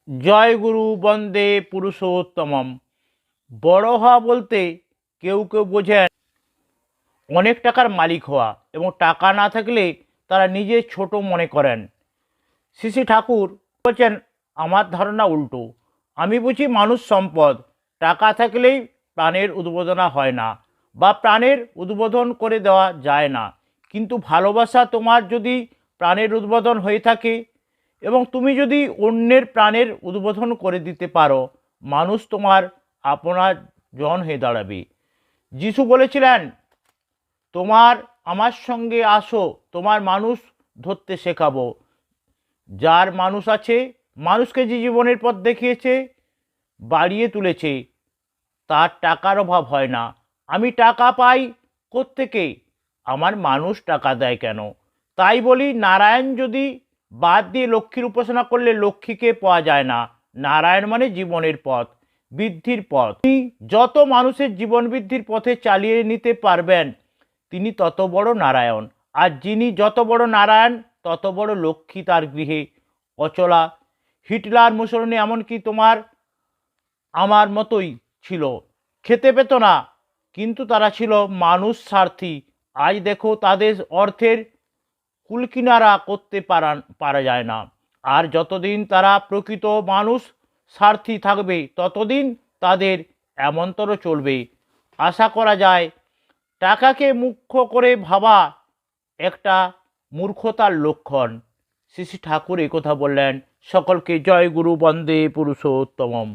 জয় গুরু বন্দে পুরুষোত্তমম। বড় হওয়া বলতে কেউ কেউ বোঝেন অনেক টাকার মালিক হওয়া, এবং টাকা না থাকলে তারা নিজে ছোট মনে করেন। শ্রী শ্রী ঠাকুর বলছেন, আমার ধারণা উল্টো। আমি বুঝি মানুষ সম্পদ, টাকা থাকলেই প্রাণের উদ্বোধনা হয় না, বা প্রাণের উদ্বোধন করে দেওয়া যায় না। কিন্তু ভালোবাসা তোমার যদি প্রাণের উদ্বোধন হয়ে থাকে, এবং তুমি যদি অন্যের প্রাণের উদ্বোধন করে দিতে পারো, মানুষ তোমার আপনার জন হয়ে দাঁড়াবে। যিশু বলেছিলেন, তোমার আমার সঙ্গে আসো, তোমার মানুষ ধরতে শেখাবো। যার মানুষ আছে, মানুষকে যে জীবনের পথ দেখিয়েছে, বাড়িয়ে তুলেছে, তার টাকার অভাব হয় না। আমি টাকা পাই কোত্থেকে? আমার মানুষ টাকা দেয় কেন? তাই বলি, নারায়ণ যদি বাদ দিয়ে লক্ষ্মীর উপাসনা করলে লক্ষ্মীকে পাওয়া যায় না। নারায়ণ মানে জীবনের পথ, বৃদ্ধির পথ। তিনি যত মানুষের জীবন বৃদ্ধির পথে চালিয়ে নিতে পারবেন, তিনি তত বড় নারায়ণ। আর যিনি যত বড় নারায়ণ, তত বড় লক্ষ্মী তার গৃহে অচলা। হিটলার, মুসলিনী এমনকি তোমার আমার মতোই ছিল, খেতে পেত না, কিন্তু তারা ছিল মানুষ স্বার্থী। আজ দেখো, তাদের অর্থের কুলকিনারা করতে পারা যায় না। আর যতদিন তারা প্রকৃত মানুষ স্বার্থী থাকবে, ততদিন তাদের এমনতর চলবে। আশা করা যায়, টাকাকে মুখ্য করে ভাবা একটা মূর্খতার লক্ষণ। শ্রী শ্রী ঠাকুর একথা বললেন। সকলকে জয় গুরু বন্দে পুরুষোত্তমম।